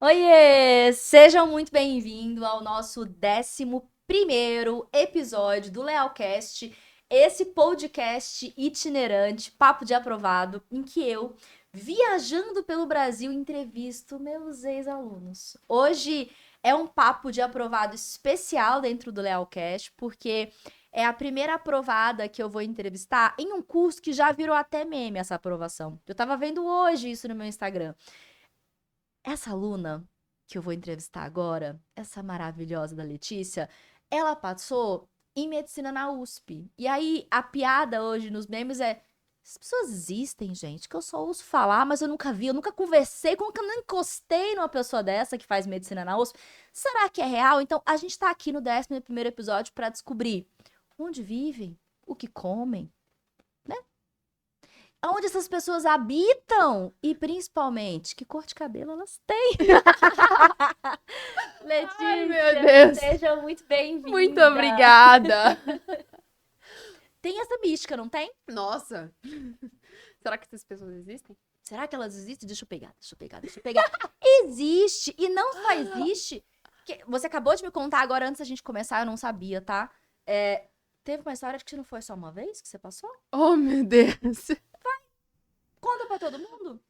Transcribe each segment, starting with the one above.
Oiê! Sejam muito bem-vindos ao nosso 11º episódio do Lealcast, esse podcast itinerante, papo de aprovado, em que eu, viajando pelo Brasil, entrevisto meus ex-alunos. Hoje é um papo de aprovado especial dentro do Lealcast, porque é a primeira aprovada que eu vou entrevistar em um curso que já virou até meme essa aprovação. Eu tava vendo hoje isso no meu Instagram. Essa aluna que eu vou entrevistar agora, essa maravilhosa da Letícia, ela passou em medicina na USP. E aí a piada hoje nos memes é: as pessoas existem, gente, que eu só ouço falar, mas eu nunca vi, eu nunca conversei, como que eu não encostei numa pessoa dessa que faz medicina na USP? Será que é real? Então, a gente tá aqui no 11º episódio para descobrir onde vivem, o que comem, né? Onde essas pessoas habitam e, principalmente, que cor de cabelo elas têm. Ai, meu Letícia, Deus. seja muito Muito bem-vinda. obrigada. Tem essa mística, não tem? Nossa. Será que essas pessoas existem? Será que elas existem? Deixa eu pegar. Existe! E não só existe. Você acabou de me contar agora, antes da gente começar, eu não sabia, tá? Teve uma história de que não foi só uma vez que você passou? Oh, meu Deus. Conta pra todo mundo.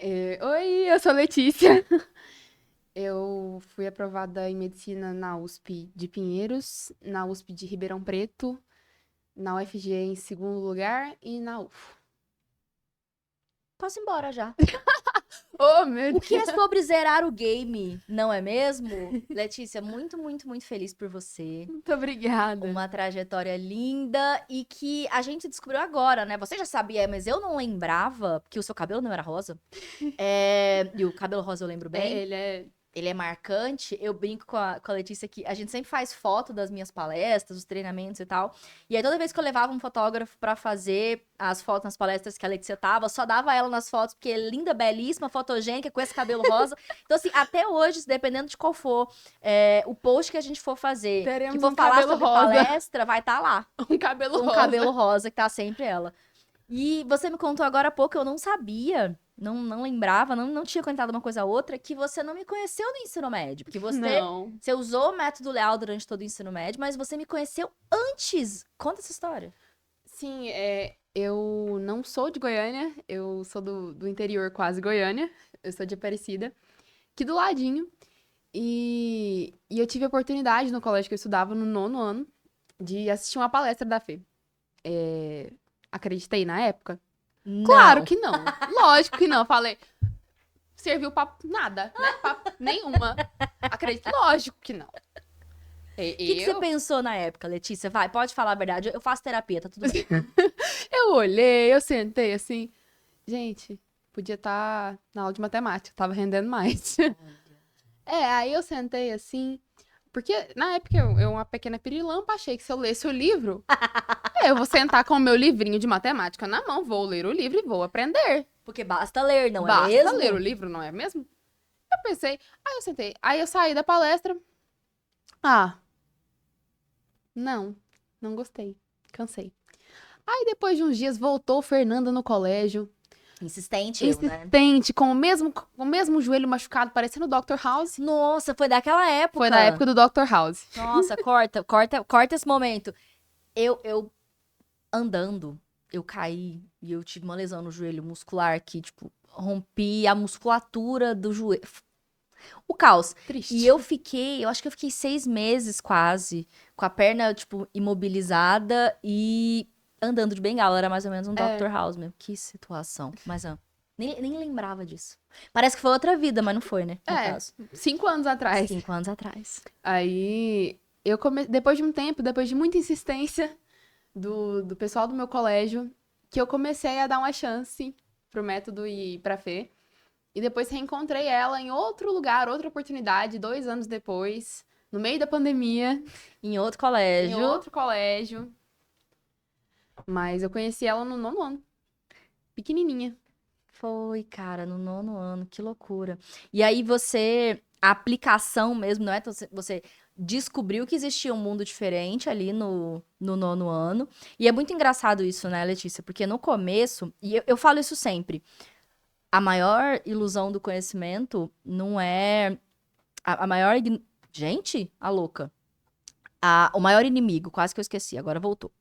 Oi, eu sou Letícia. Eu fui aprovada em medicina na USP de Pinheiros, na USP de Ribeirão Preto, na UFG em segundo lugar e na UFO. Posso ir embora já. Oh, meu O que é Deus. sobre zerar o game, não é mesmo? Letícia, muito, muito, muito feliz por você. Muito obrigada. Uma trajetória linda e que a gente descobriu agora, né? Você já sabia, mas eu não lembrava, porque o seu cabelo não era rosa. E o cabelo rosa eu lembro bem. Ele é. Ele é marcante. Eu brinco com a Letícia que a gente sempre faz foto das minhas palestras, os treinamentos e tal. E aí toda vez que eu levava um fotógrafo pra fazer as fotos nas palestras que a Letícia tava, só dava ela nas fotos, porque é linda, belíssima, fotogênica, com esse cabelo rosa. Então, assim, até hoje, dependendo de qual for o post que a gente for fazer, que Teremos for um falar cabelo sobre rosa. palestra, vai estar lá. Um cabelo Um rosa. cabelo rosa, que tá sempre ela. E você me contou agora há pouco, eu não sabia, não lembrava, não tinha contado uma coisa a outra, que você não me conheceu no ensino médio. Porque Não. você usou o método Leal durante todo o ensino médio, mas você me conheceu antes. Conta essa história. Sim, eu não sou de Goiânia, eu sou do interior quase Goiânia, eu sou de Aparecida, aqui do ladinho. E eu tive a oportunidade no colégio que eu estudava, no nono ano, de assistir uma palestra da Fê. Acreditei na época? Claro Não. que não. Lógico que não. Eu falei, serviu pra nada, né? Pra nenhuma. Acredito, lógico que não. O que você Eu, pensou na época, Letícia? Vai, pode falar a verdade. Eu faço terapia, tá tudo bem. eu olhei, eu sentei assim, gente, podia estar na aula de matemática, tava rendendo mais. Aí eu sentei assim, porque na época eu uma pequena pirilampa, achei que se eu lesse o livro, eu vou sentar com o meu livrinho de matemática na mão, vou ler o livro e vou aprender. Porque basta ler, não é Basta ler o mesmo? livro, não é mesmo? Eu pensei, aí eu sentei, aí eu saí da palestra, ah, não, não gostei, cansei. Aí depois de uns dias voltou Fernanda no colégio, Insistente eu, né? insistente, com o mesmo joelho machucado, parecendo o Dr. House. Nossa, foi daquela Foi da época. época do Dr. House. Nossa, corta esse momento. Eu andando, eu caí e eu tive uma lesão no joelho muscular que, tipo, rompi a musculatura do joelho. O caos. E Triste. eu acho que eu fiquei 6 meses quase, com a perna, tipo, imobilizada e andando de bengala. Era mais ou menos um É, Dr. House mesmo. Que situação. Mas, nem lembrava disso. Parece que foi outra vida, mas não foi, né? No é, caso. 5 anos atrás. 5 anos atrás. Aí, depois de um tempo, depois de muita insistência do pessoal do meu colégio, que eu comecei a dar uma chance pro método e pra Fê. E depois reencontrei ela em outro lugar, outra oportunidade, 2 anos depois, no meio da pandemia, Em outro em colégio. outro colégio. Mas eu conheci ela no nono ano, pequenininha. Foi, cara, no nono ano, que loucura. E aí a aplicação mesmo, não é? Então, você descobriu que existia um mundo diferente ali no nono ano. E é muito engraçado isso, né, Letícia? Porque no começo, e eu falo isso sempre, A maior ilusão do conhecimento não é... A maior... Gente, a louca. O maior inimigo, quase que eu esqueci, agora voltou.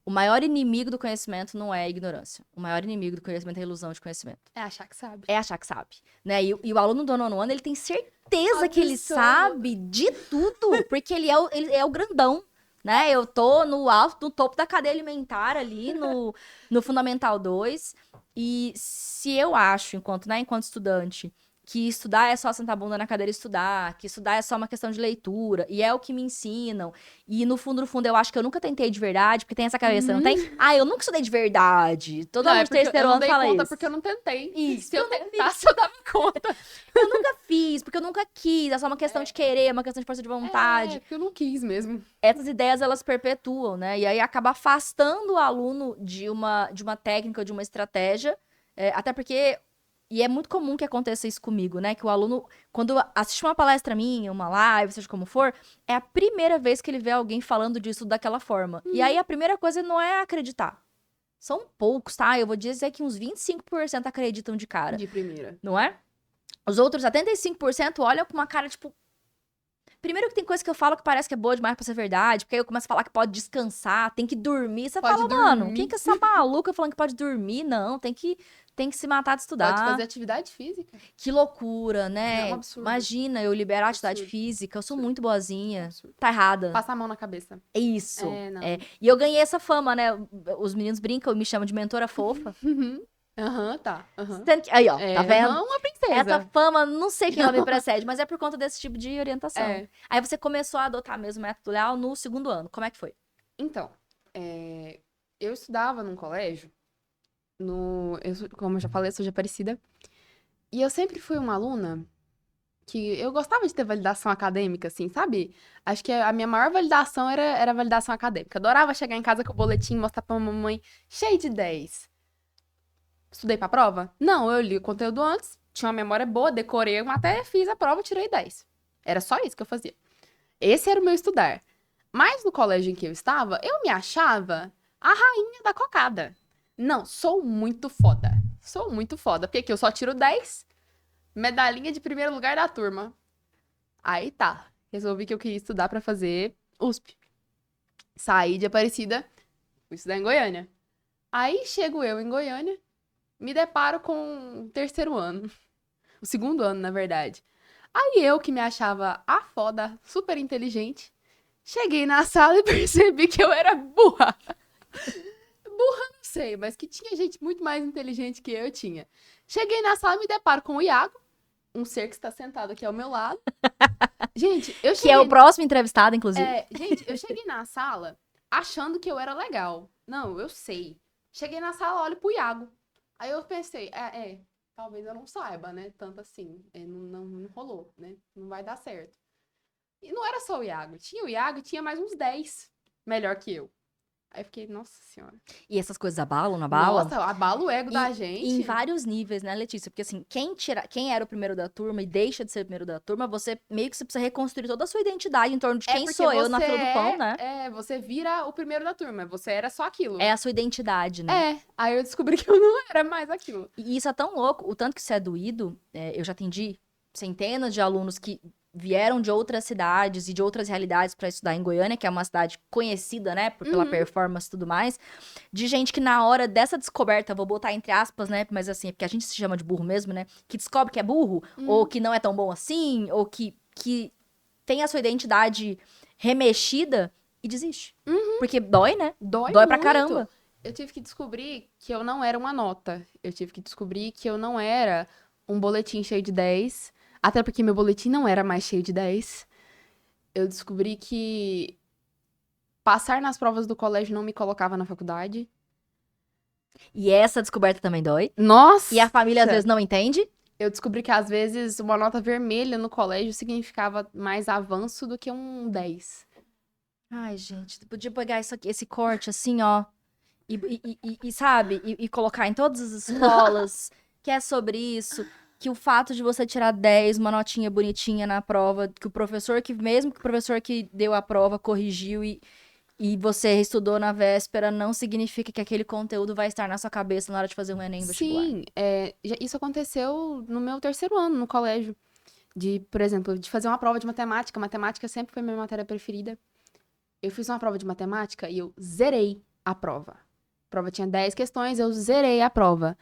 O maior inimigo do conhecimento não é a ignorância. O maior inimigo do conhecimento é a ilusão de conhecimento. É achar que sabe. É achar que sabe, né? E o aluno do nono ano, ele tem certeza que ele sabe de tudo, porque ele é o grandão, né? Eu tô no topo da cadeia alimentar ali, no Fundamental 2, e se eu acho, enquanto estudante, que estudar é só sentar a bunda na cadeira e estudar, que estudar é só uma questão de leitura, e é o que me ensinam. E no fundo, eu acho que eu nunca tentei de verdade, porque tem essa cabeça, não tem? Eu nunca estudei de verdade. Todo aluno de terceiro ano fala isso. Porque eu não tentei. Isso. Se eu tentasse, eu dava conta. Eu nunca fiz, porque eu nunca quis. É só uma questão de querer, é uma questão de força de vontade. É, porque eu não quis mesmo. Essas ideias, elas perpetuam, né? E aí acaba afastando o aluno de uma técnica, de uma estratégia. Até porque... E é muito comum que aconteça isso comigo, né? Que o aluno, quando assiste uma palestra minha, uma live, seja como for, é a primeira vez que ele vê alguém falando disso daquela forma. E aí a primeira coisa não é acreditar. São poucos, tá? Eu vou dizer que uns 25% acreditam de cara. De primeira. Não é? Os outros 75% olham com uma cara, tipo... Primeiro que tem coisa que eu falo que parece que é boa demais pra ser verdade, porque aí eu começo a falar que pode descansar, tem que dormir. Você fala, mano, quem que é essa maluca falando que pode dormir? Não, tem que se matar de estudar. Pode fazer atividade física. Que loucura, né? É um absurdo. Imagina eu liberar a atividade física, eu sou muito boazinha. Tá errada. Passar a mão na cabeça. Isso. Não. E eu ganhei essa fama, né? Os meninos brincam e me chamam de mentora fofa. Tá. Aí, ó, tá vendo? Uma princesa. Essa fama, não sei quem ela me precede, mas é por conta desse tipo de orientação. Aí você começou a adotar mesmo o método Leal no segundo ano. Como é que foi? Então, eu estudava num colégio, como eu já falei, eu sou de Aparecida, e eu sempre fui uma aluna que eu gostava de ter validação acadêmica, assim, sabe? Acho que a minha maior validação era a validação acadêmica. Adorava chegar em casa com o boletim, mostrar pra mamãe, cheio de 10. Estudei pra prova? Não, eu li o conteúdo antes, tinha uma memória boa, decorei, até fiz a prova, tirei 10. Era só isso que eu fazia. Esse era o meu estudar. Mas no colégio em que eu estava, eu me achava a rainha da cocada. Não, sou muito foda. Sou muito foda, porque aqui eu só tiro 10, medalhinha de primeiro lugar da turma. Aí tá, resolvi que eu queria estudar pra fazer USP. Saí de Aparecida, fui estudar em Goiânia. Aí chego eu em Goiânia, me deparo com o terceiro ano. O segundo ano, na verdade. Aí eu, que me achava a foda, super inteligente, cheguei na sala e percebi que eu era burra. Burra não sei, mas que tinha gente muito mais inteligente que eu tinha. Cheguei na sala e me deparo com o Iago, um ser que está sentado aqui ao meu lado. Gente, eu cheguei... Que é o próximo entrevistado, inclusive. Gente, eu cheguei na sala achando que eu era legal. Não, eu sei. Cheguei na sala, olho pro Iago. Aí eu pensei, talvez eu não saiba, né? Tanto assim. Não rolou, né? Não vai dar certo. E não era só o Iago. Tinha o Iago e tinha mais uns 10 melhor que eu. Aí eu fiquei, nossa senhora. E essas coisas abalam, não abalam? Nossa, abala o ego da gente. Em vários níveis, né, Letícia? Porque assim, quem era o primeiro da turma e deixa de ser o primeiro da turma, você meio que você precisa reconstruir toda a sua identidade em torno de quem sou eu na fila do pão, né? Você vira o primeiro da turma. Você era só aquilo. É a sua identidade, né? Aí eu descobri que eu não era mais aquilo. E isso é tão louco. O tanto que isso é doído, eu já atendi centenas de alunos que vieram de outras cidades e de outras realidades para estudar em Goiânia, que é uma cidade conhecida, né, pela performance e tudo mais, de gente que na hora dessa descoberta, vou botar entre aspas, né, mas assim, é porque a gente se chama de burro mesmo, né, que descobre que é burro, ou que não é tão bom assim, ou que tem a sua identidade remexida e desiste. Porque dói, né? Dói pra muito. caramba. Eu tive que descobrir que eu não era uma nota. Eu tive que descobrir que eu não era um boletim cheio de 10. Até porque meu boletim não era mais cheio de 10. Eu descobri que passar nas provas do colégio não me colocava na faculdade. E essa descoberta também dói. Nossa! E a família às vezes não entende. Eu descobri que às vezes uma nota vermelha no colégio significava mais avanço do que um 10. Ai, gente, podia pegar isso aqui, esse corte assim, ó. E sabe? E colocar em todas as escolas que é sobre isso. Que o fato de você tirar 10, uma notinha bonitinha na prova, que o professor mesmo que o professor que deu a prova corrigiu e E você estudou na véspera não significa que aquele conteúdo vai estar na sua cabeça na hora de fazer um Enem vestibular. Sim, isso aconteceu no meu terceiro ano no colégio. Por exemplo, de fazer uma prova de matemática. Matemática sempre foi minha matéria preferida. Eu fiz uma prova de matemática e eu zerei a prova. A prova tinha 10 questões, eu zerei a prova.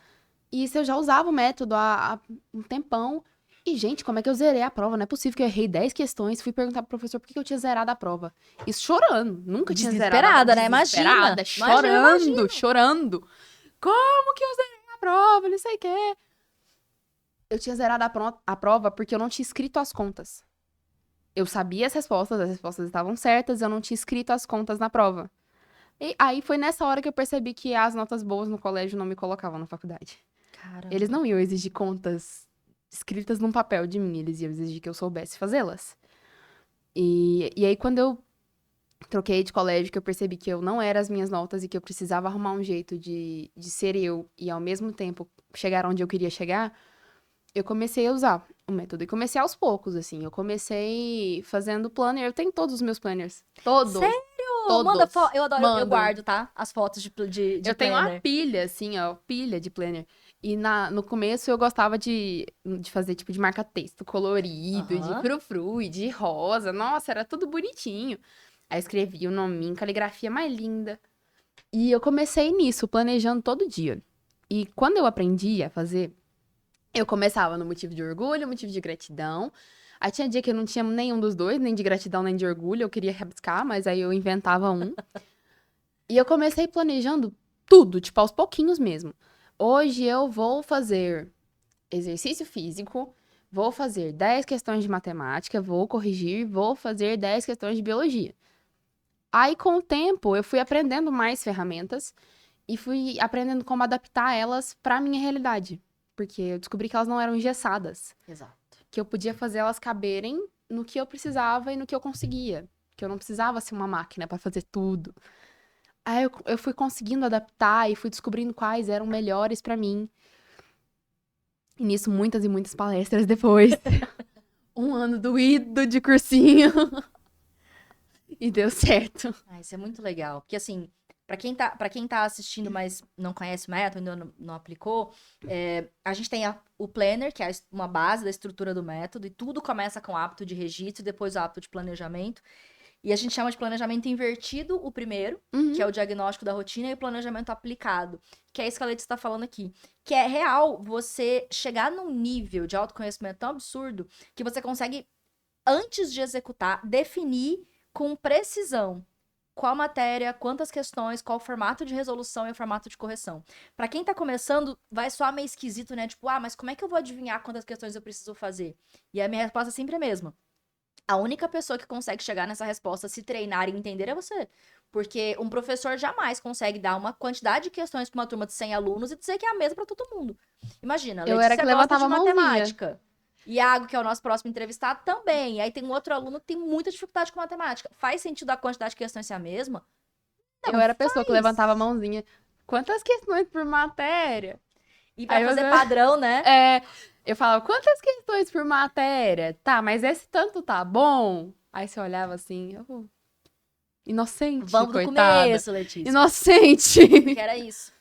E isso eu já usava o método há um tempão. E, gente, como é que eu zerei a prova? Não é possível que eu errei 10 questões. Fui perguntar pro professor por que eu tinha zerado a prova. Isso chorando. Nunca tinha zerado a prova. Desesperada, né? Imagina. Chorando. Como que eu zerei a prova? Não sei o quê. Eu tinha zerado a prova porque eu não tinha escrito as contas. Eu sabia as respostas estavam certas, eu não tinha escrito as contas na prova. E aí foi nessa hora que eu percebi que as notas boas no colégio não me colocavam na faculdade. Caramba. Eles não iam exigir contas escritas num papel de mim, eles iam exigir que eu soubesse fazê-las. E aí, quando eu troquei de colégio, que eu percebi que eu não era as minhas notas e que eu precisava arrumar um jeito de ser eu e, ao mesmo tempo, chegar onde eu queria chegar, eu comecei a usar o método. E comecei aos poucos, assim. Eu comecei fazendo planner. Eu tenho todos os meus planners. Todos. Sério? Todos. Manda foto. Eu adoro, eu Mando. guardo, tá? As fotos de Eu tenho uma planner. pilha, assim, ó, pilha de planner. E no começo eu gostava de fazer, tipo, de marca-texto colorido, de Aham. frufru e de rosa. Nossa, era tudo bonitinho. Aí escrevia o nominho, caligrafia mais linda. E eu comecei nisso, planejando todo dia. E quando eu aprendi a fazer, eu começava no motivo de orgulho, motivo de gratidão. Aí tinha dia que eu não tinha nenhum dos dois, nem de gratidão, nem de orgulho. Eu queria rabiscar, mas aí eu inventava um. E eu comecei planejando tudo, tipo, aos pouquinhos mesmo. Hoje eu vou fazer exercício físico, vou fazer 10 questões de matemática, vou corrigir, vou fazer 10 questões de biologia. Aí, com o tempo, eu fui aprendendo mais ferramentas e fui aprendendo como adaptar elas para a minha realidade. Porque eu descobri que elas não eram engessadas. Exato. Que eu podia fazer elas caberem no que eu precisava e no que eu conseguia. Que eu não precisava ser uma máquina para fazer tudo. Aí eu fui conseguindo adaptar e fui descobrindo quais eram melhores para mim. E nisso, muitas e muitas palestras depois. Um ano doído de cursinho. E deu certo. Ah, isso é muito legal. Porque, assim, pra quem tá assistindo, mas não conhece o método, ainda não aplicou, a gente tem o planner, que é uma base da estrutura do método, e tudo começa com o hábito de registro e depois o hábito de planejamento. E a gente chama de planejamento invertido o primeiro, que é o diagnóstico da rotina, e o planejamento aplicado, que é isso que a Letícia está falando aqui. Que é real você chegar num nível de autoconhecimento tão absurdo que você consegue, antes de executar, definir com precisão qual matéria, quantas questões, qual o formato de resolução e o formato de correção. Para quem tá começando, vai soar meio esquisito, né? Tipo, mas como é que eu vou adivinhar quantas questões eu preciso fazer? E a minha resposta é sempre a mesma. A única pessoa que consegue chegar nessa resposta, se treinar e entender, é você. Porque um professor jamais consegue dar uma quantidade de questões para uma turma de 100 alunos e dizer que é a mesma para todo mundo. Imagina, Eu era Letícia que gosta levantava de a mãozinha. matemática. Iago, que é o nosso próximo entrevistado, também. Aí tem um outro aluno que tem muita dificuldade com matemática. Faz sentido a quantidade de questões ser a mesma? Não, Eu era a pessoa que faz. levantava a mãozinha. Quantas questões por matéria? E pra Aí fazer você- padrão, né? Eu falava, quantas questões por matéria? Tá, mas esse tanto tá bom? Aí você olhava assim, inocente, Vamos do coitada. começo, Letícia. Inocente. Porque era isso.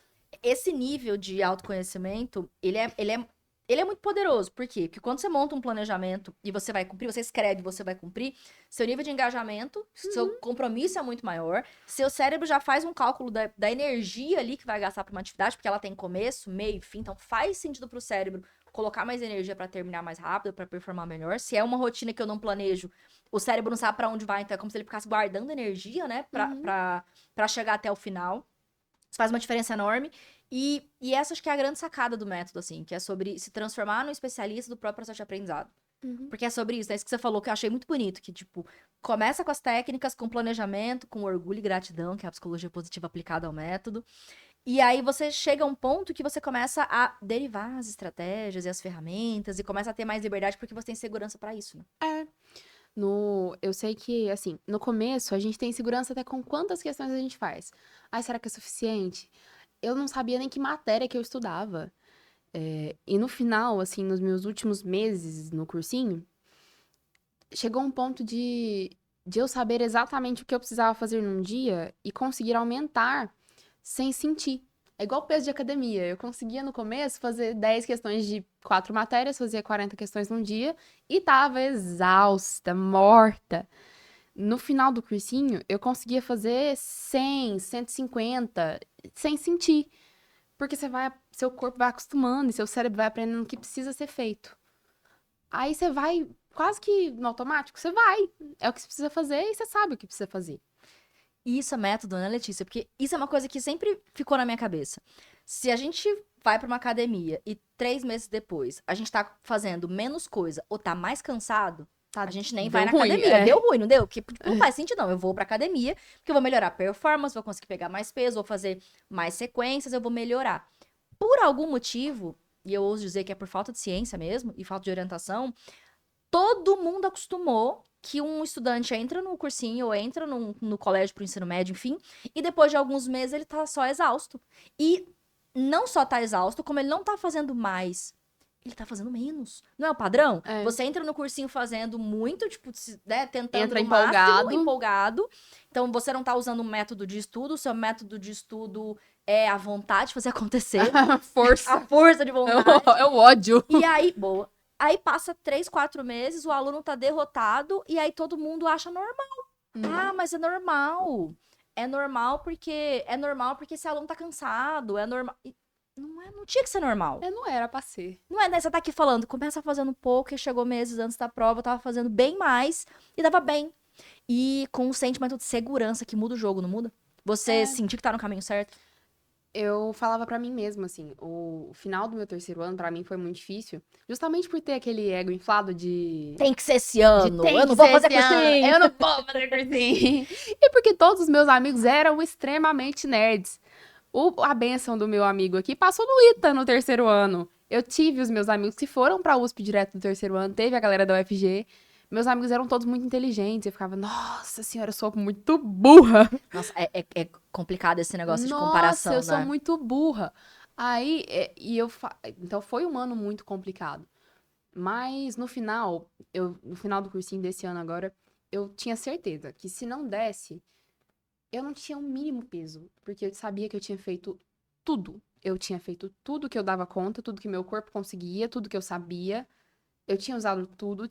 Esse nível de autoconhecimento, ele é muito poderoso. Por quê? Porque quando você monta um planejamento e você vai cumprir, você escreve, você vai cumprir, seu nível de engajamento, seu compromisso é muito maior, seu cérebro já faz um cálculo da energia ali que vai gastar para uma atividade, porque ela tem começo, meio, fim, então faz sentido pro cérebro colocar mais energia para terminar mais rápido, para performar melhor. Se é uma rotina que eu não planejo, o cérebro não sabe para onde vai, então é como se ele ficasse guardando energia, né, para chegar até o final. Isso faz uma diferença enorme. E essa acho que é a grande sacada do método, assim, que é sobre se transformar num especialista do próprio processo de aprendizado. Porque é sobre isso, é isso que você falou, que eu achei muito bonito, que, tipo, começa com as técnicas, com planejamento, com orgulho e gratidão, que é a psicologia positiva aplicada ao método. E aí você chega a um ponto que você começa a derivar as estratégias e as ferramentas e começa a ter mais liberdade porque você tem segurança pra isso, né? Eu sei que, assim, no começo a gente tem segurança até com quantas questões a gente faz. Ai, será que é suficiente? Eu não sabia nem que matéria que eu estudava. E no final, assim, nos meus últimos meses no cursinho, chegou um ponto de de eu saber exatamente o que eu precisava fazer num dia e conseguir aumentar sem sentir. É igual peso de academia. Eu conseguia no começo fazer 10 questões de 4 matérias, fazia 40 questões num dia e tava exausta, morta. No final do cursinho, eu conseguia fazer 100, 150, sem sentir. Porque seu corpo vai acostumando e seu cérebro vai aprendendo o que precisa ser feito. Aí você vai quase que no automático, você vai. É o que você precisa fazer e você sabe o que precisa fazer. E isso é método, né, Letícia? Porque isso é uma coisa que sempre ficou na minha cabeça. Se a gente vai pra uma academia e 3 meses depois a gente tá fazendo menos coisa ou tá mais cansado, a gente nem vai Deu na ruim, academia. é. Deu ruim, não deu? Que não faz sentido, não. Eu vou pra academia porque eu vou melhorar a performance, vou conseguir pegar mais peso, vou fazer mais sequências, eu vou melhorar. Por algum motivo, e eu ouso dizer que é por falta de ciência mesmo e falta de orientação, todo mundo acostumou que um estudante entra no cursinho ou entra no colégio pro ensino médio, enfim, e depois de alguns meses ele tá só exausto. E não só tá exausto, como ele não tá fazendo mais, ele tá fazendo menos. Não é o padrão? É. Você entra no cursinho fazendo muito, tipo, né, tentando Entra no máximo, empolgado. empolgado. Então você não tá usando um método de estudo, o seu método de estudo é a vontade de fazer acontecer, Força. a força de vontade. É o ódio. E aí, boa. Aí passa 3, 4 meses, o aluno tá derrotado e aí todo mundo acha normal. Ah, mas é normal. É normal porque esse aluno tá cansado, é normal. Não tinha que ser normal. Não era pra ser. Não é, né? Você tá aqui falando, começa fazendo pouco e chegou meses antes da prova, eu tava fazendo bem mais e dava bem. E com um sentimento de segurança que muda o jogo, não muda? Você sentir que tá no caminho certo? Eu falava pra mim mesma, assim, o final do meu terceiro ano, pra mim, foi muito difícil. Justamente por ter aquele ego inflado de... Tem que ser esse ano, tem eu que não vou ser fazer esse ano, cursinho. eu não vou fazer cursinho. E porque todos os meus amigos eram extremamente nerds. A bênção do meu amigo aqui passou no ITA no terceiro ano. Eu tive os meus amigos que foram pra USP direto no terceiro ano, teve a galera da UFG. Meus amigos eram todos muito inteligentes. Eu ficava, nossa senhora, eu sou muito burra. Nossa, é complicado esse negócio de comparação, Nossa, eu sou né? muito burra. Aí, então foi um ano muito complicado. Mas no final, no final do cursinho desse ano agora, eu tinha certeza que se não desse, eu não tinha o mínimo peso, porque eu sabia que eu tinha feito tudo. Eu tinha feito tudo que eu dava conta, tudo que meu corpo conseguia, tudo que eu sabia. Eu tinha usado tudo,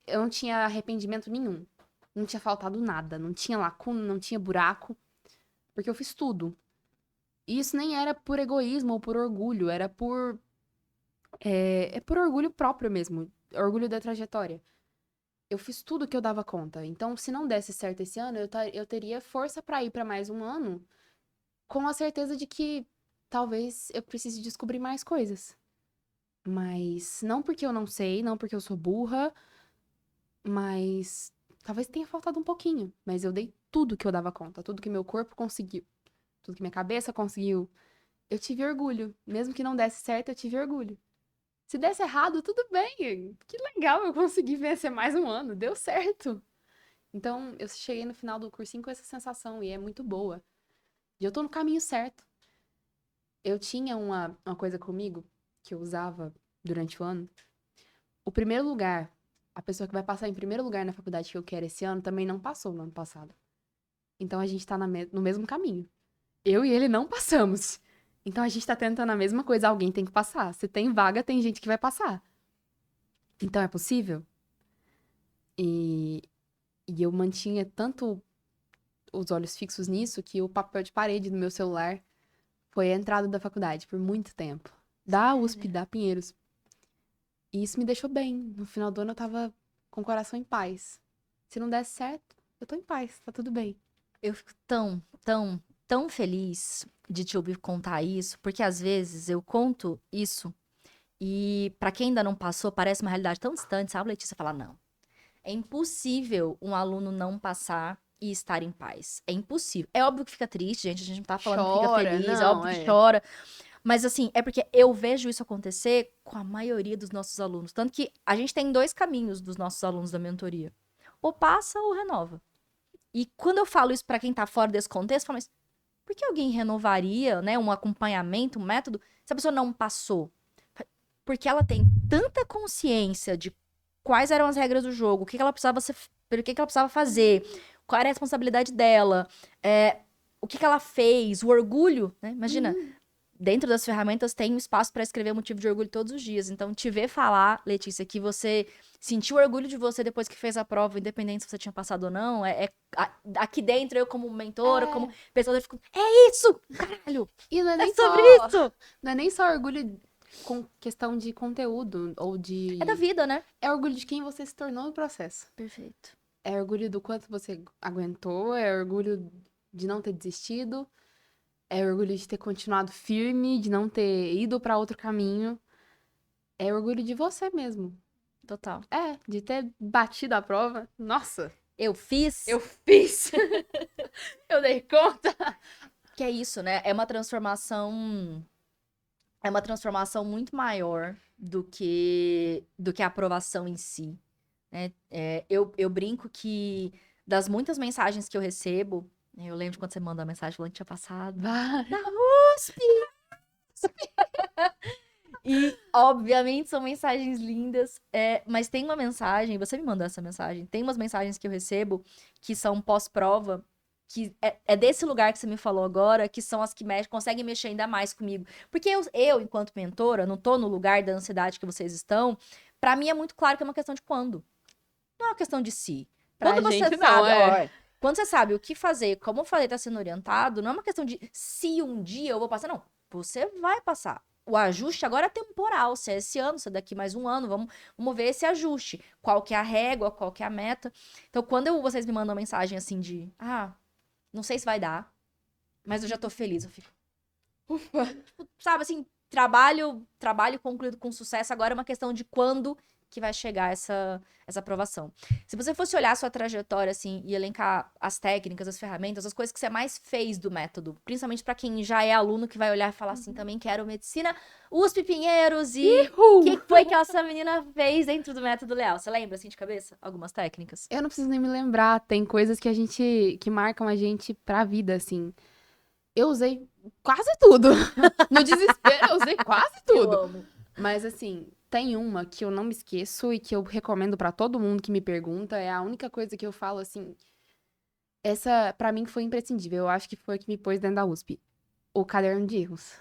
eu não tinha arrependimento nenhum. Não tinha faltado nada, não tinha lacuna, não tinha buraco, porque eu fiz tudo. E isso nem era por egoísmo ou por orgulho, era por. É por orgulho próprio mesmo, orgulho da trajetória. Eu fiz tudo que eu dava conta. Então, se não desse certo esse ano, eu teria força pra ir pra mais um ano, com a certeza de que talvez eu precise descobrir mais coisas. Mas não porque eu não sei, não porque eu sou burra, mas talvez tenha faltado um pouquinho. Mas eu dei tudo que eu dava conta, tudo que meu corpo conseguiu, tudo que minha cabeça conseguiu. Eu tive orgulho. Mesmo que não desse certo, eu tive orgulho. Se desse errado, tudo bem. Que legal, eu consegui vencer mais um ano. Deu certo. Então, eu cheguei no final do cursinho com essa sensação e é muito boa. E eu tô no caminho certo. Eu tinha uma coisa comigo que eu usava durante o ano. O primeiro lugar, a pessoa que vai passar em primeiro lugar na faculdade que eu quero esse ano também não passou no ano passado. Então, a gente tá no mesmo caminho. Eu e ele não passamos. Então a gente tá tentando a mesma coisa, alguém tem que passar. Se tem vaga, tem gente que vai passar. Então é possível? E eu mantinha tanto os olhos fixos nisso que o papel de parede do meu celular foi a entrada da faculdade por muito tempo. Da USP, da Pinheiros. E isso me deixou bem. No final do ano eu tava com o coração em paz. Se não desse certo, eu tô em paz, tá tudo bem. Eu fico tão feliz de te ouvir contar isso, porque às vezes eu conto isso e pra quem ainda não passou, parece uma realidade tão distante, sabe, Letícia? Fala, não. É impossível um aluno não passar e estar em paz. É impossível. É óbvio que fica triste, gente. A gente não tá falando que fica Chora, feliz, é não, óbvio que é. chora. Mas assim, é porque eu vejo isso acontecer com a maioria dos nossos alunos. Tanto que a gente tem 2 caminhos dos nossos alunos da mentoria. Ou passa ou renova. E quando eu falo isso pra quem tá fora desse contexto, eu falo, mas por que alguém renovaria, né, um acompanhamento, um método, se a pessoa não passou? Porque ela tem tanta consciência de quais eram as regras do jogo, o que ela por que ela precisava fazer, qual era a responsabilidade dela, o que ela fez, o orgulho, né? Imagina, dentro das ferramentas tem um espaço para escrever motivo de orgulho todos os dias. Então, te ver falar, Letícia, que você sentiu orgulho de você depois que fez a prova, independente se você tinha passado ou não, aqui dentro, eu como mentora, como pessoa, eu fico, é isso, caralho! E não é nem sobre só, isso! não é nem só orgulho com questão de conteúdo ou de... É da vida, né? É orgulho de quem você se tornou no processo. Perfeito. É orgulho do quanto você aguentou, é orgulho de não ter desistido, é orgulho de ter continuado firme, de não ter ido pra outro caminho. É orgulho de você mesmo. Total. É, de ter batido a prova. Nossa, Eu fiz. eu fiz. Eu dei conta. Que é isso, né? É uma transformação. É uma transformação muito maior do que a aprovação em si, né? Eu brinco que das muitas mensagens que eu recebo, né, eu lembro de quando você manda uma mensagem falando que tinha passado Vai. na USP! E, obviamente, são mensagens lindas, mas tem uma mensagem, você me mandou essa mensagem, tem umas mensagens que eu recebo que são pós-prova, que é desse lugar que você me falou agora, que são as que conseguem mexer ainda mais comigo. Porque enquanto mentora, não tô no lugar da ansiedade que vocês estão, pra mim é muito claro que é uma questão de quando. Não é uma questão de se. Pra Quando você gente não, sabe, é. quando você sabe o que fazer, como eu falei, tá sendo orientado, não é uma questão de se um dia eu vou passar, não. Você vai passar. O ajuste agora é temporal, se é esse ano, se é daqui mais um ano, vamos ver esse ajuste. Qual que é a régua, qual que é a meta. Então, quando vocês me mandam mensagem assim de, não sei se vai dar, mas eu já tô feliz, eu fico, Ufa. tipo, sabe assim, trabalho concluído com sucesso, agora é uma questão de quando que vai chegar essa aprovação. Se você fosse olhar a sua trajetória, assim, e elencar as técnicas, as ferramentas, as coisas que você mais fez do método, principalmente pra quem já é aluno, que vai olhar e falar assim, também quero medicina, USP Pinheiros, e o que foi que essa menina fez dentro do método Leal? Você lembra, assim, de cabeça? Algumas técnicas? Eu não preciso nem me lembrar. Tem coisas que marcam a gente pra vida, assim. Eu usei quase tudo. No desespero, eu usei quase Eu tudo. amo. Mas, assim, tem uma que eu não me esqueço e que eu recomendo pra todo mundo que me pergunta. É a única coisa que eu falo, assim. Essa, pra mim, foi imprescindível. Eu acho que foi a que me pôs dentro da USP. O caderno de erros.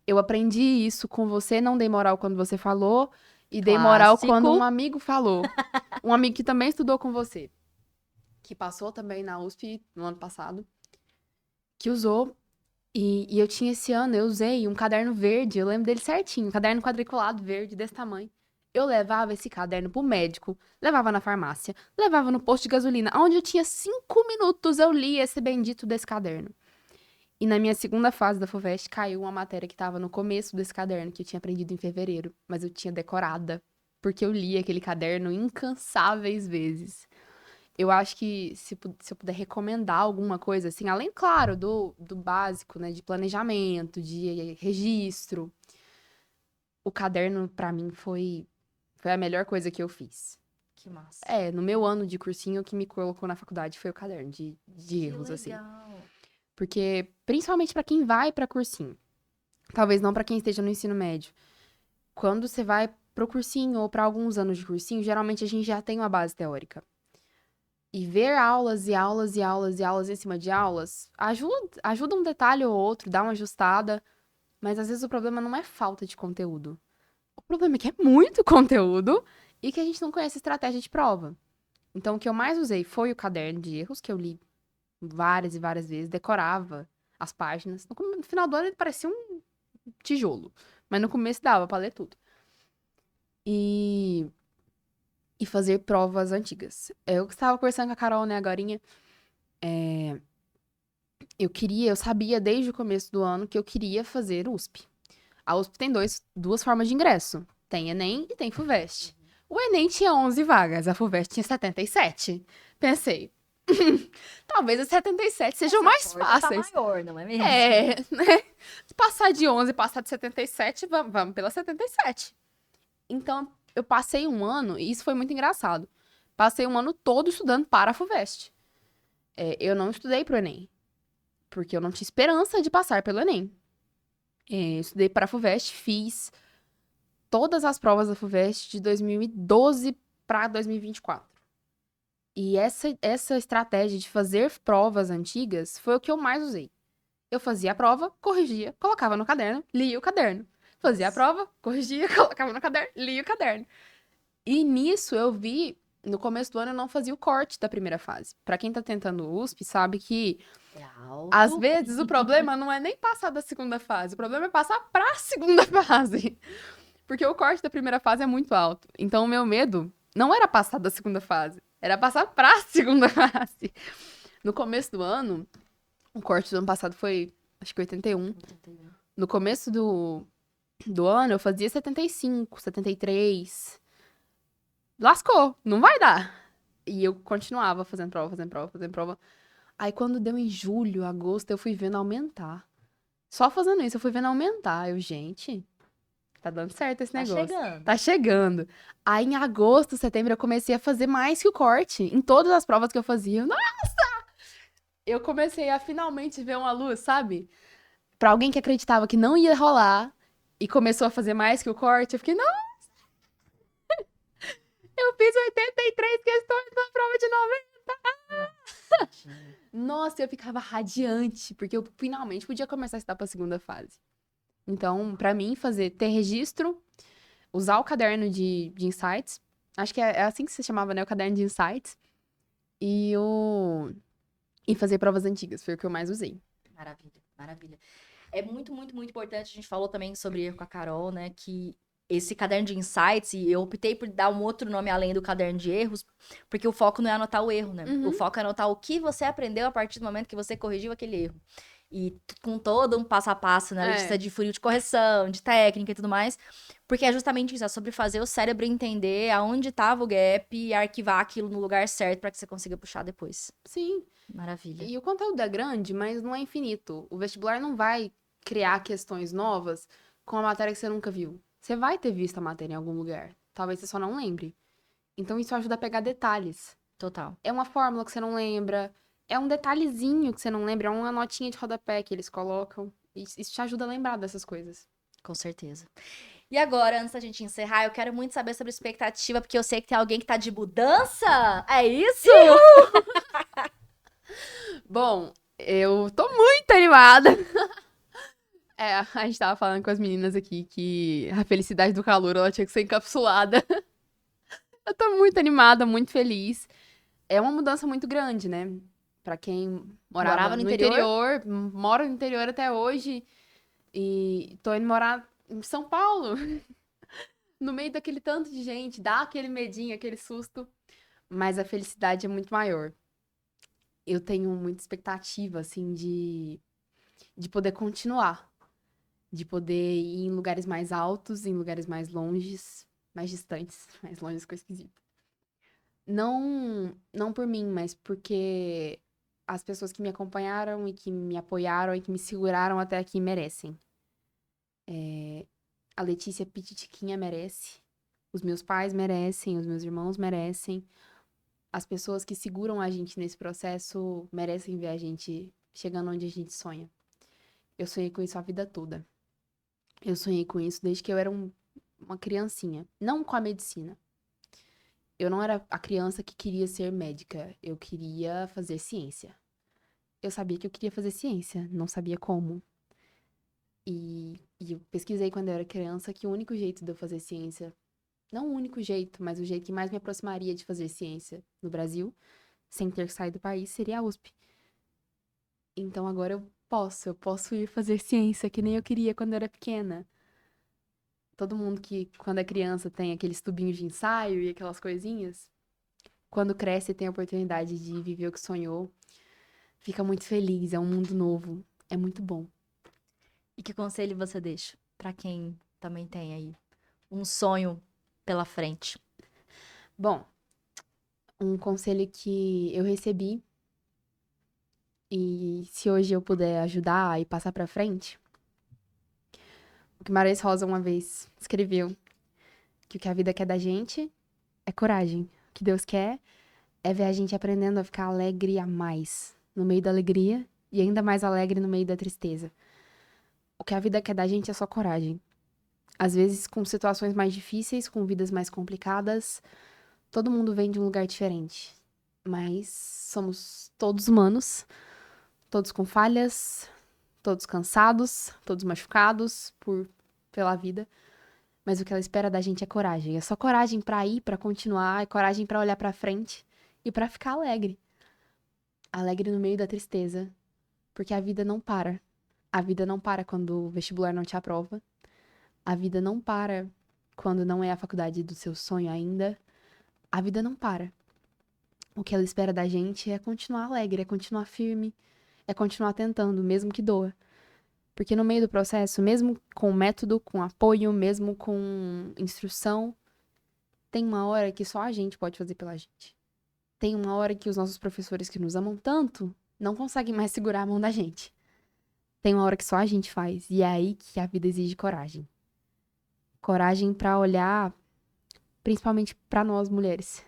Eu aprendi isso com você, não dei moral quando você falou. E dei moral quando um Clássico. amigo falou. Um amigo que também estudou com você. Que passou também na USP no ano passado. Que usou. E eu tinha esse ano, eu usei um caderno verde, eu lembro dele certinho, um caderno quadriculado verde desse tamanho. Eu levava esse caderno pro médico, levava na farmácia, levava no posto de gasolina, onde eu tinha 5 minutos eu lia esse bendito desse caderno. E na minha segunda fase da FUVEST caiu uma matéria que tava no começo desse caderno, que eu tinha aprendido em fevereiro, mas eu tinha decorada, porque eu li aquele caderno incansáveis vezes. Eu acho que se eu puder recomendar alguma coisa, assim, além, claro, do básico, né, de planejamento, de registro, o caderno, pra mim, foi a melhor coisa que eu fiz. Que massa. No meu ano de cursinho, o que me colocou na faculdade foi o caderno de erros, assim. Legal. Porque, principalmente pra quem vai pra cursinho, talvez não pra quem esteja no ensino médio, quando você vai pro cursinho ou pra alguns anos de cursinho, geralmente a gente já tem uma base teórica. E ver aulas e aulas e aulas e aulas em cima de aulas ajuda um detalhe ou outro, dá uma ajustada, mas às vezes o problema não é falta de conteúdo. O problema é que é muito conteúdo e que a gente não conhece estratégia de prova. Então, o que eu mais usei foi o caderno de erros, que eu li várias e várias vezes, decorava as páginas. No final do ano ele parecia um tijolo, mas no começo dava pra ler tudo. E fazer provas antigas. Eu estava conversando com a Carol, né, agorinha. Eu sabia desde o começo do ano que eu queria fazer USP. A USP tem duas formas de ingresso. Tem Enem e tem FUVEST. O Enem tinha 11 vagas, a FUVEST tinha 77. Pensei, talvez as 77 sejam mais fáceis. Tá maior, não é mesmo? Né? Se passar de 11 e passar de 77, vamos pela 77. Então, eu passei um ano, e isso foi muito engraçado. Passei um ano todo estudando para a FUVEST. Eu não estudei pro Enem, porque eu não tinha esperança de passar pelo Enem. Eu estudei para a FUVEST, fiz todas as provas da FUVEST de 2012 para 2024. E essa estratégia de fazer provas antigas foi o que eu mais usei. Eu fazia a prova, corrigia, colocava no caderno, lia o caderno. Fazia a prova, corrigia, colocava no caderno, lia o caderno. E nisso eu vi, no começo do ano eu não fazia o corte da primeira fase. Pra quem tá tentando o USP, sabe que É alto. às vezes o problema não é nem passar da segunda fase, o problema é passar pra segunda fase. Porque o corte da primeira fase é muito alto. Então o meu medo não era passar da segunda fase, era passar pra segunda fase. No começo do ano, o corte do ano passado foi, acho que 81. No começo do ano, eu fazia 75, 73. Lascou, não vai dar. E eu continuava fazendo prova, fazendo prova, fazendo prova. Aí quando deu em julho, agosto, eu fui vendo aumentar. Só fazendo isso, eu fui vendo aumentar. Eu, gente, tá dando certo esse Tá negócio. chegando. Tá chegando. Aí em agosto, setembro, eu comecei a fazer mais que o corte. Em todas as provas que eu fazia. Nossa! Eu comecei a finalmente ver uma luz, sabe? Pra alguém que acreditava que não ia rolar e começou a fazer mais que o corte, eu fiquei, não, eu fiz 83 questões na prova de 90. Nossa, eu ficava radiante, porque eu finalmente podia começar a estudar pra segunda fase. Então, pra mim, ter registro, usar o caderno de insights, acho que é assim que se chamava, né? O caderno de insights. E fazer provas antigas, foi o que eu mais usei. Maravilha, maravilha. É muito, muito, muito importante. A gente falou também sobre erro com a Carol, né? Que esse caderno de insights, e eu optei por dar um outro nome além do caderno de erros, porque o foco não é anotar o erro, né? O foco é anotar o que você aprendeu a partir do momento que você corrigiu aquele erro. E com todo um passo a passo, né? Lista de funil de correção, de técnica e tudo mais. Porque é justamente isso, é sobre fazer o cérebro entender aonde estava o gap e arquivar aquilo no lugar certo para que você consiga puxar depois. Sim. Maravilha. E o conteúdo é grande, mas não é infinito. O vestibular não vai criar questões novas com a matéria que você nunca viu. Você vai ter visto a matéria em algum lugar. Talvez você só não lembre. Então isso ajuda a pegar detalhes. Total. É uma fórmula que você não lembra, é um detalhezinho que você não lembra, é uma notinha de rodapé que eles colocam. Isso te ajuda a lembrar dessas coisas. Com certeza. E agora, antes da gente encerrar, eu quero muito saber sobre expectativa, porque eu sei que tem alguém que tá de mudança. É isso? Bom, eu tô muito animada. A gente tava falando com as meninas aqui que a felicidade do calor, ela tinha que ser encapsulada. Eu tô muito animada, muito feliz. É uma mudança muito grande, né? Pra quem morava Morava no no interior? interior, mora no interior até hoje e tô indo morar em São Paulo, no meio daquele tanto de gente, dá aquele medinho, aquele susto, mas a felicidade é muito maior. Eu tenho muita expectativa, assim, de poder continuar, de poder ir em lugares mais altos, em lugares mais longes, mais distantes, mais longe ficou esquisito. Não por mim, mas porque as pessoas que me acompanharam e que me apoiaram e que me seguraram até aqui merecem. A Letícia Pititiquinha merece, os meus pais merecem, os meus irmãos merecem. As pessoas que seguram a gente nesse processo merecem ver a gente chegando onde a gente sonha. Eu sonhei com isso a vida toda. Eu sonhei com isso desde que eu era uma criancinha. Não com a medicina. Eu não era a criança que queria ser médica. Eu queria fazer ciência. Eu sabia que eu queria fazer ciência, não sabia como. E eu pesquisei quando eu era criança que o único jeito de eu fazer ciência, não o único jeito, mas o jeito que mais me aproximaria de fazer ciência no Brasil, sem ter que sair do país, seria a USP. Então agora eu posso ir fazer ciência que nem eu queria quando eu era pequena. Todo mundo que, quando é criança, tem aqueles tubinhos de ensaio e aquelas coisinhas. Quando cresce e tem a oportunidade de viver o que sonhou, fica muito feliz, é um mundo novo, é muito bom. E que conselho você deixa pra quem também tem aí um sonho pela frente? Bom, um conselho que eu recebi e se hoje eu puder ajudar e passar pra frente, o que Marais Rosa uma vez escreveu, que o que a vida quer da gente é coragem. O que Deus quer é ver a gente aprendendo a ficar alegre a mais no meio da alegria e ainda mais alegre no meio da tristeza. O que a vida quer da gente é só coragem. Às vezes, com situações mais difíceis, com vidas mais complicadas, todo mundo vem de um lugar diferente. Mas somos todos humanos, todos com falhas, todos cansados, todos machucados pela vida. Mas o que ela espera da gente é coragem. É só coragem pra ir, pra continuar, é coragem pra olhar pra frente e pra ficar alegre. Alegre no meio da tristeza, porque a vida não para. A vida não para quando o vestibular não te aprova. A vida não para quando não é a faculdade do seu sonho ainda. A vida não para. O que ela espera da gente é continuar alegre, é continuar firme, é continuar tentando, mesmo que doa. Porque no meio do processo, mesmo com método, com apoio, mesmo com instrução, tem uma hora que só a gente pode fazer pela gente. Tem uma hora que os nossos professores que nos amam tanto não conseguem mais segurar a mão da gente. Tem uma hora que só a gente faz. E é aí que a vida exige coragem. Coragem pra olhar, principalmente pra nós mulheres.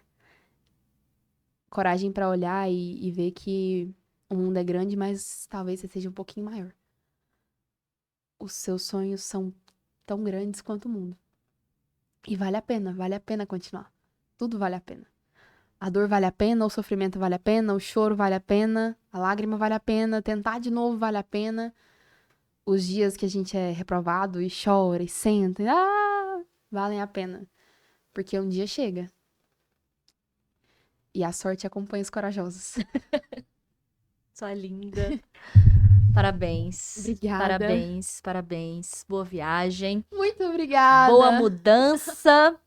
Coragem pra olhar e ver que o mundo é grande, mas talvez você seja um pouquinho maior. Os seus sonhos são tão grandes quanto o mundo. E vale a pena continuar. Tudo vale a pena. A dor vale a pena, o sofrimento vale a pena, o choro vale a pena, a lágrima vale a pena, tentar de novo vale a pena. Os dias que a gente é reprovado e chora e senta, valem a pena. Porque um dia chega. E a sorte acompanha os corajosos. Sua linda. Parabéns. Obrigada. Parabéns, parabéns. Boa viagem. Muito obrigada. Boa mudança.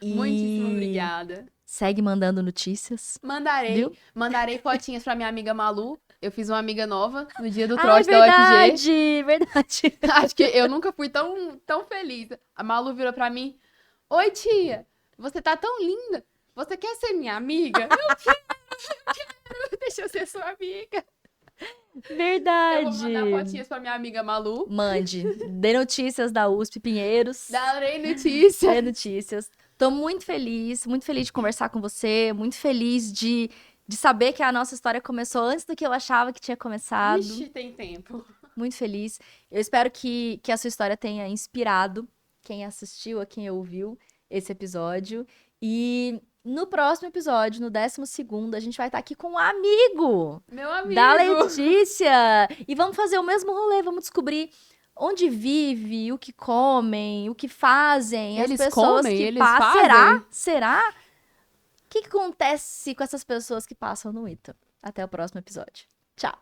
Muitíssimo obrigada. Segue mandando notícias. Mandarei. Viu? Mandarei fotinhas pra minha amiga Malu. Eu fiz uma amiga nova no dia do Ah, trote da UFG. verdade, verdade. Acho que eu nunca fui tão feliz. A Malu virou pra mim. Oi, tia. Você tá tão linda. Você quer ser minha amiga? Eu quero. Deixa eu ser sua amiga. Verdade. Eu vou mandar fotinhas pra minha amiga Malu. Mande. Dê notícias da USP Pinheiros. Darei notícia. Dê notícias. Tô muito feliz de conversar com você, muito feliz de saber que a nossa história começou antes do que eu achava que tinha começado. Ixi, tem tempo. Muito feliz. Eu espero que a sua história tenha inspirado quem assistiu, a quem ouviu esse episódio. E no próximo episódio, no 12º, a gente vai estar aqui com um amigo. Meu amigo. Da Letícia. E vamos fazer o mesmo rolê, vamos descobrir onde vive, o que comem, o que fazem, Eles as pessoas comem? que Eles passam. fazem? Será? O que acontece com essas pessoas que passam no ITA? Até o próximo episódio. Tchau.